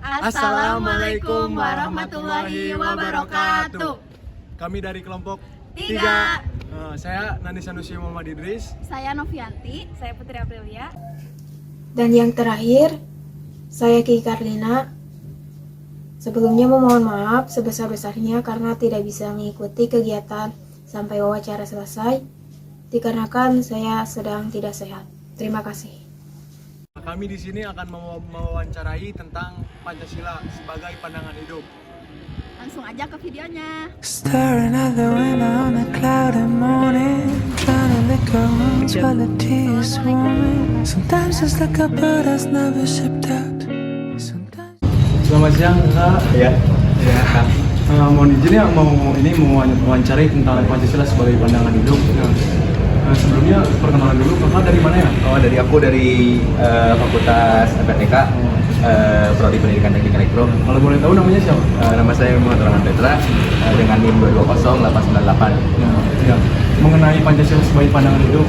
Assalamualaikum warahmatullahi wabarakatuh. Kami dari kelompok 3. Saya Nani Sanusi Muhammad Idris. Saya Novianti. Saya Putri Aprilia. Dan yang terakhir, saya Ki Karlina. Sebelumnya memohon maaf sebesar-besarnya karena tidak bisa mengikuti kegiatan sampai wawancara selesai, dikarenakan saya sedang tidak sehat. Terima kasih. Kami di sini akan mewawancarai tentang Pancasila sebagai pandangan hidup. Langsung aja ke videonya. Staring at the window on a cloudy morning, trying to lick our wounds while the tea is swarming. Sometimes it's like a bird that's never shipped out. Sometimes. Selamat siang, Kak. Ya, Kak. Mohon izin ya, mau mewawancarai tentang Pancasila sebagai pandangan hidup. Sebelumnya perkenalan dulu, Kakak dari mana ya? Dari Fakultas PTK, Prodi Pendidikan Teknik Elektro. Kalau boleh tahu namanya siapa? Nama saya Muhammad Rahman Petra, dengan NIM 220898. Ya. Mengenai Pancasila sebagai pandangan hidup,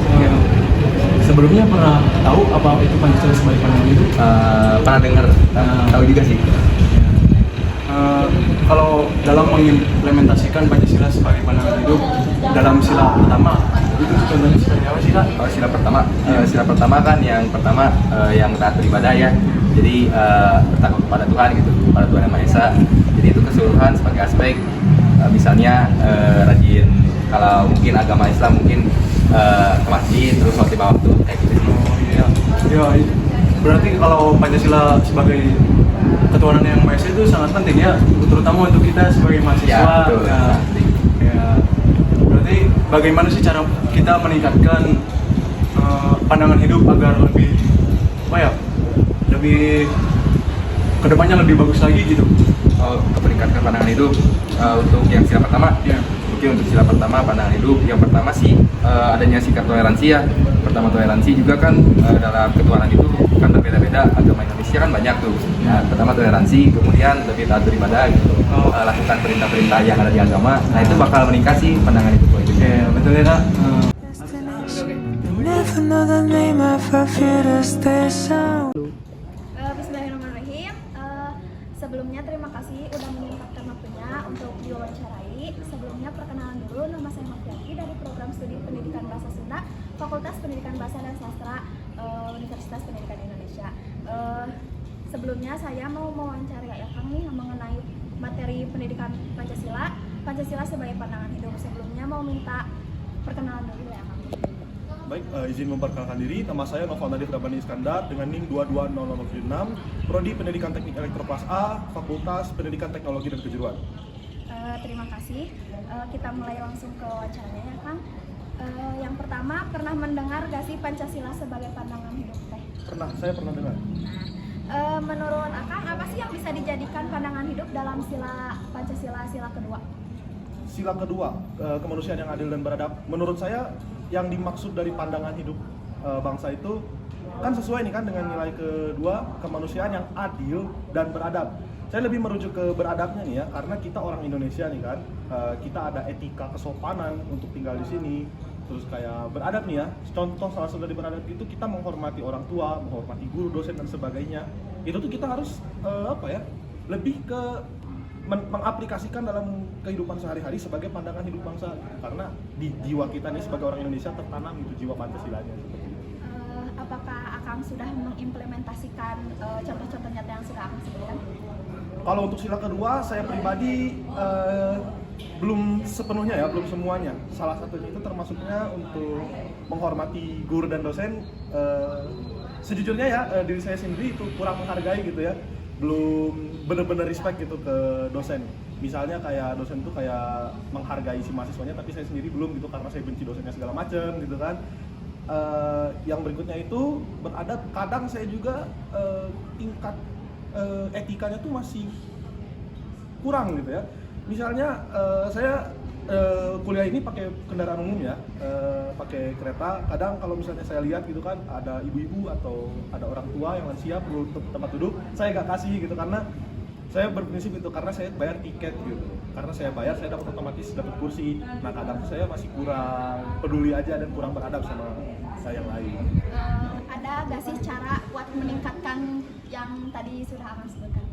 sebelumnya pernah tahu apa itu Pancasila sebagai pandangan hidup? Pernah dengar, tahu juga sih. Kalau dalam mengimplementasikan Pancasila sebagai pandangan hidup dalam sila pertama, itu contohnya seperti apa sih, Kak? Sila pertama kan yang pertama yang taat beribadah ya. Jadi bertakwa kepada Tuhan gitu, kepada Tuhan Yang Maha Esa. Jadi itu keseluruhan sebagai aspek, misalnya rajin, kalau mungkin agama Islam mungkin ke masjid terus sholat lima waktu kayak gitu sih. Oh iya. Ya, berarti kalau Pancasila sebagai ketuhanan Yang Maha Esa itu sangat penting ya, terutama untuk kita sebagai mahasiswa. Ya, betul. Ya. Berarti bagaimana sih cara kita meningkatkan pandangan hidup agar lebih lebih kedepannya lebih bagus lagi gitu? Meningkatkan pandangan hidup untuk yang sila pertama. Ya. Mungkin untuk sila pertama pandangan hidup yang pertama sih adanya sikap toleransi ya. Pertama toleransi juga kan dalam ketuhanan itu kan berbeda-beda, agama Indonesia kan banyak tuh. Nah, pertama toleransi, kemudian lebih taat beribadah gitu. Lakukan perintah-perintah yang ada di agama. Nah, itu bakal meningkatkan pandangan hidup itu. Betul ya, Kak. never know the name of our future station. Bismillahirrahmanirrahim. Sebelumnya terima kasih udah menyempatkan waktunya untuk diwawancarai. Sebelumnya perkenalan dulu, nama saya Novianti dari Program Studi Pendidikan Bahasa Sunda, Fakultas Pendidikan Bahasa dan Sastra, Universitas Pendidikan Indonesia. Sebelumnya saya mau mewawancarai Kang nih mengenai materi pendidikan Pancasila sebagai pandangan hidup. Sebelumnya mau minta perkenalan dulu ya Kang. Baik, izin memperkenalkan diri, nama saya Noval Nadif Rabani Iskandar dengan NIM 220076, Prodi Pendidikan Teknik Elektro Kelas A, Fakultas Pendidikan Teknologi dan Kejuruan. Terima kasih. Kita mulai langsung ke wawancaranya ya Kang. Yang pertama, pernah mendengar gak sih Pancasila sebagai pandangan hidup teh? Saya pernah dengar. Menurut Akang, apa sih yang bisa dijadikan pandangan hidup dalam sila Pancasila sila kedua? Sila kedua, kemanusiaan yang adil dan beradab. Menurut saya, yang dimaksud dari pandangan hidup bangsa itu kan sesuai nih kan dengan nilai kedua, kemanusiaan yang adil dan beradab. Saya lebih merujuk ke beradabnya nih ya, karena kita orang Indonesia nih kan, kita ada etika kesopanan untuk tinggal di sini. Terus kayak beradab nih ya, contoh salah satu dari beradab itu kita menghormati orang tua, menghormati guru, dosen dan sebagainya. Itu tuh kita harus lebih ke mengaplikasikan dalam kehidupan sehari-hari sebagai pandangan hidup bangsa, karena di jiwa kita nih sebagai orang Indonesia tertanam itu jiwa Pancasilanya seperti itu. Apakah Akang sudah mengimplementasikan contoh-contoh nyata yang sudah Akang sebutkan? Kalau untuk sila kedua, saya pribadi belum sepenuhnya ya, belum semuanya. Salah satunya itu termasuknya untuk menghormati guru dan dosen. Sejujurnya ya, diri saya sendiri itu kurang menghargai gitu ya, belum benar-benar respect gitu ke dosen. Misalnya kayak dosen tuh kayak menghargai si mahasiswanya, tapi saya sendiri belum gitu karena saya benci dosennya segala macam gitu kan. Yang berikutnya itu beradab. Kadang saya juga tingkat etikanya tuh masih kurang gitu ya. Misalnya saya kuliah ini pakai kendaraan umum ya, pakai kereta. Kadang kalau misalnya saya lihat gitu kan, ada ibu-ibu atau ada orang tua yang lansia perlu tempat duduk, saya nggak kasih gitu karena saya berprinsip itu, karena saya bayar tiket gitu. Karena saya bayar, saya dapat otomatis dapat kursi. Nah kadang saya masih kurang peduli aja dan kurang beradab sama saya yang lain. Ada nggak sih cara buat meningkatkan yang tadi sudah Akang sebutkan?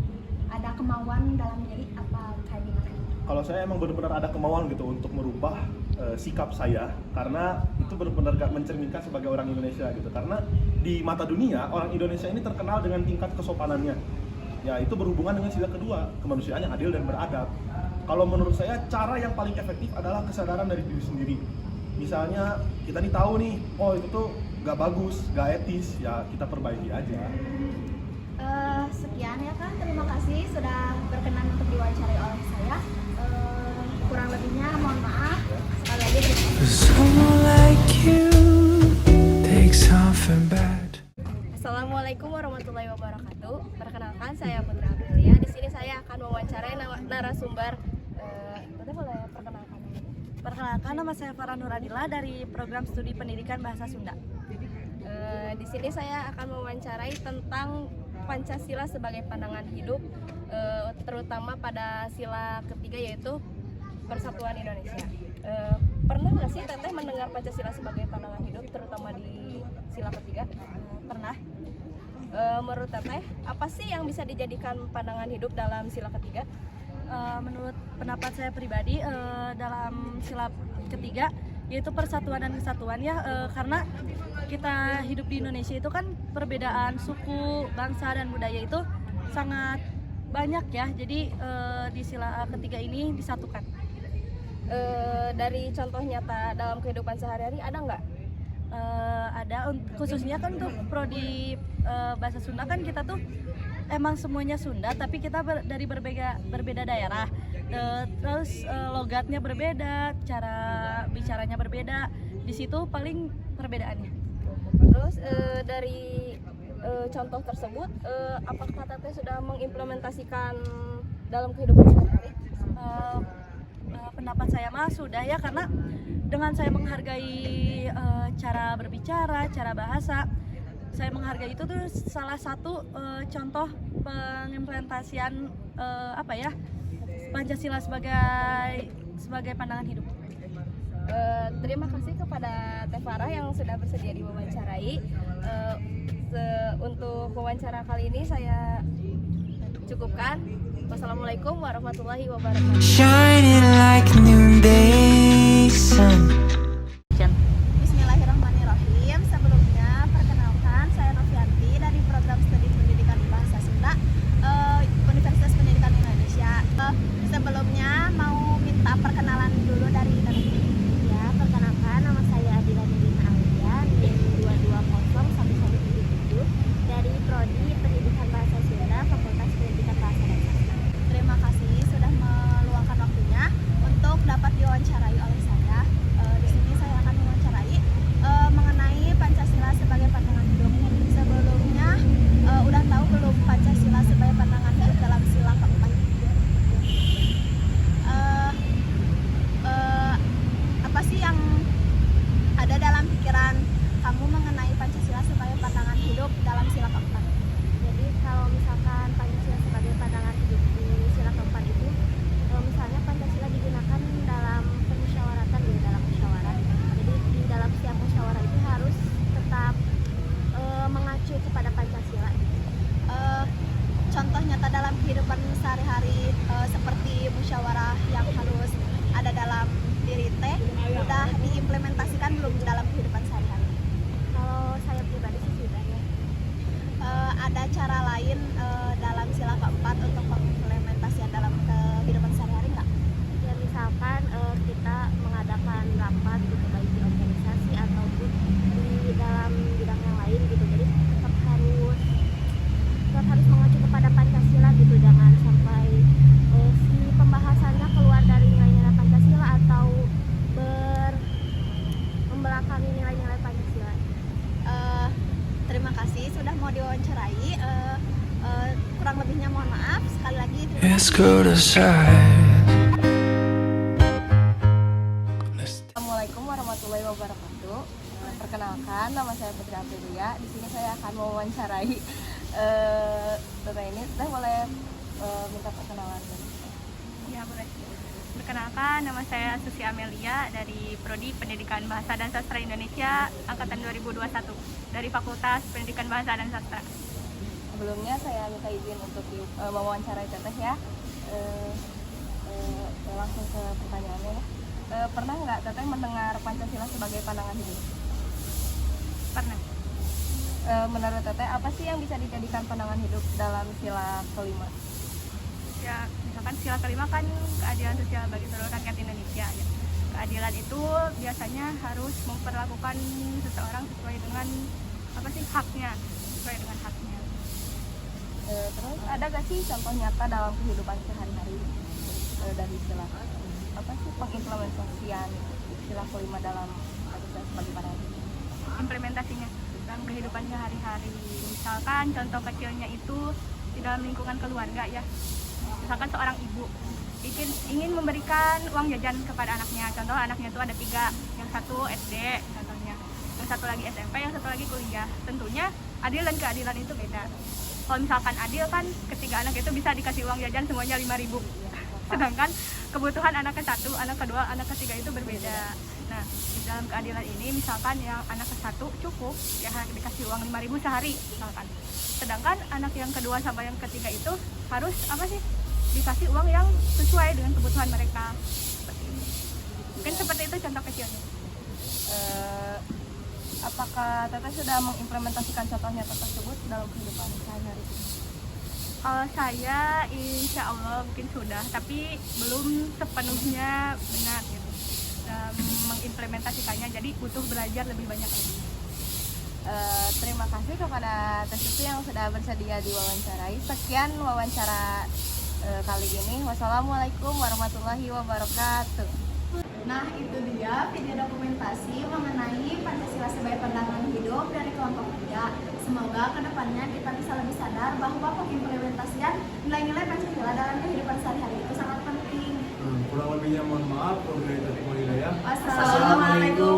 ada kemauan dalam diri apa kayak gimana? Kalau saya emang benar-benar ada kemauan gitu untuk merubah sikap saya, karena itu benar-benar gak mencerminkan sebagai orang Indonesia gitu. Karena di mata dunia orang Indonesia ini terkenal dengan tingkat kesopanannya. Ya itu berhubungan dengan sila kedua, kemanusiaan yang adil dan beradab. Kalau menurut saya cara yang paling efektif adalah kesadaran dari diri sendiri. Misalnya kita nih tahu nih, oh itu tuh gak bagus, gak etis, ya kita perbaiki aja. Sekian ya Kak, terima kasih sudah berkenan untuk diwawancarai oleh saya. Kurang lebihnya mohon maaf. Sekali lagi terima kasih. Someone like you takes something bad. Assalamualaikum warahmatullahi wabarakatuh. Perkenalkan, saya Putra Aprilia. Di sini saya akan mewawancarai narasumber. Kita boleh perkenalkan. Perkenalkan, nama saya Farah Nuradila dari Program Studi Pendidikan Bahasa Sunda. Di sini saya akan mewawancarai tentang Pancasila sebagai pandangan hidup, terutama pada sila ketiga yaitu Persatuan Indonesia. Pernah nggak sih Teteh mendengar Pancasila sebagai pandangan hidup, terutama di sila ketiga? Pernah. Menurut Teteh, apa sih yang bisa dijadikan pandangan hidup dalam sila ketiga? Menurut pendapat saya pribadi, dalam sila ketiga yaitu persatuan dan kesatuan ya, karena kita hidup di Indonesia itu kan perbedaan suku, bangsa dan budaya itu sangat banyak ya. Jadi di sila ketiga ini disatukan. Dari contoh nyata dalam kehidupan sehari-hari ada nggak? Ada, khususnya kan untuk prodi bahasa Sunda kan kita tuh emang semuanya Sunda, tapi kita dari berbeda daerah. Terus logatnya berbeda, cara bicaranya berbeda. Di situ paling perbedaannya. Terus dari contoh tersebut, apakah Teteh sudah mengimplementasikan dalam kehidupan sehari-hari? Pendapat saya mah sudah ya, karena dengan saya menghargai cara berbicara, cara bahasa, saya menghargai itu tuh salah satu contoh pengimplementasian Pancasila sebagai pandangan hidup. Terima kasih kepada Teh Farah yang sudah bersedia diwawancarai. Untuk wawancara kali ini saya cukupkan. Wassalamualaikum warahmatullahi wabarakatuh. Shining like noonday sun. Bismillahirrahmanirrahim. Sebelumnya perkenalkan, saya Novianti dari Program Studi Pendidikan Bahasa Sunda Universitas Pendidikan Indonesia. Sebelumnya mau minta perkenalan dulu dari kami. Ya, perkenalkan, nama saya Adila Nurina Aulia, NIM 2201177 dari Prodi Pendidikan Bahasa Sunda, Fakultas Pendidikan Bahasa dan Sastra. Terima kasih sudah meluangkan waktunya untuk dapat diwawancarai oleh saya. Di sini saya akan mewawancarai mengenai Pancasila sebagai pandangan hidup. Sebelumnya udah tahu belum Pancasila sebagai pandangan hidup dalam sila keempat? Apa sih yang ada dalam pikiran kamu mengenai Pancasila sebagai pandangan hidup dalam sila keempat? Jadi kalau misalkan Pancasila sebagai pandangan hidup di sila keempat itu, misalnya Pancasila digunakan dalam permusyawaratan, gitu, dalam musyawarah. Jadi di dalam setiap musyawarah itu harus tetap mengacu kepada Pancasila. Contoh nyata dalam kehidupan sehari-hari seperti musyawarah yang harus ada dalam diri teh udah diimplementasikan belum dalam kehidupan sehari-hari? Kalau saya pribadi sih sudah ya. Ada cara lain dalam sila keempat untuk pengimplementasian dalam kehidupan sehari-hari nggak? Ya misalkan kita mengadakan rapat gitu, baik di organisasi ataupun di dalam bidang yang lain gitu. Jadi tetap harus mengacu kepada Pancasila gitu, jangan sampai si pembahasannya keluar dari nilai-nilai Pancasila atau membelakangi nilai-nilai Pancasila. Terima kasih sudah mau diwawancarai. Kurang lebihnya mohon maaf. Sekali lagi terima Let's kasih. go to side. Assalamualaikum warahmatullahi wabarakatuh. Perkenalkan, nama saya Putra Aprilia. Di sini saya akan mewawancarai Teteh ini. Teteh boleh minta perkenalan? Ya, boleh. Perkenalkan, nama saya Susi Amelia dari Prodi Pendidikan Bahasa dan Sastra Indonesia Angkatan 2021 dari Fakultas Pendidikan Bahasa dan Sastra. Sebelumnya saya minta izin untuk mewawancarai Teteh ya. Langsung ke pertanyaannya ya. Pernah nggak Teteh mendengar Pancasila sebagai pandangan hidup? Pernah. Menurut Teteh apa sih yang bisa dijadikan pandangan hidup dalam sila kelima? Ya, misalkan sila kelima kan keadilan sosial bagi seluruh rakyat Indonesia ya. Keadilan itu biasanya harus memperlakukan seseorang sesuai dengan apa sih haknya, sesuai dengan haknya. Terus ada gak sih contoh nyata dalam kehidupan sehari-hari dari sila apa sih pengimplementasian sila kelima dalam sebagai pandangan hidup? Implementasinya dalam kehidupan sehari-hari. Misalkan contoh kecilnya itu di dalam lingkungan keluarga ya. Misalkan seorang ibu ingin memberikan uang jajan kepada anaknya. Contoh anaknya itu ada 3, yang satu SD contohnya, yang satu lagi SMP, yang satu lagi kuliah. Tentunya adil dan keadilan itu beda. Kalau misalkan adil kan ketiga anak itu bisa dikasih uang jajan semuanya 5.000. Sedangkan kebutuhan anak ke-1, anak kedua, anak ketiga itu berbeda. Nah, di dalam keadilan ini misalkan yang anak ke-1 cukup ya dikasih uang 5.000 sehari misalkan. Sedangkan anak yang kedua sampai yang ketiga itu harus apa sih? Dikasih uang yang sesuai dengan kebutuhan mereka. Mungkin seperti itu contoh kecilnya. Apakah Teteh sudah mengimplementasikan contohnya tersebut dalam kehidupan sehari-hari? Kalau saya insya Allah mungkin sudah, tapi belum sepenuhnya benar gitu mengimplementasikannya, jadi butuh belajar lebih banyak lagi. Terima kasih kepada Teh Susi yang sudah bersedia diwawancarai. Sekian wawancara kali ini. Wassalamualaikum warahmatullahi wabarakatuh. Nah, itu dia video dokumentasi mengenai Pancasila sebagai pandangan hidup dari kelompok 3. Semoga kedepannya kita bisa lebih sadar bahwa pengimplementasian nilai-nilai Pancasila dalam kehidupan sehari-hari itu sangat penting. Kurang lebihnya mohon maaf. Wabillahi taufiq wal hidayah. Wassalamualaikum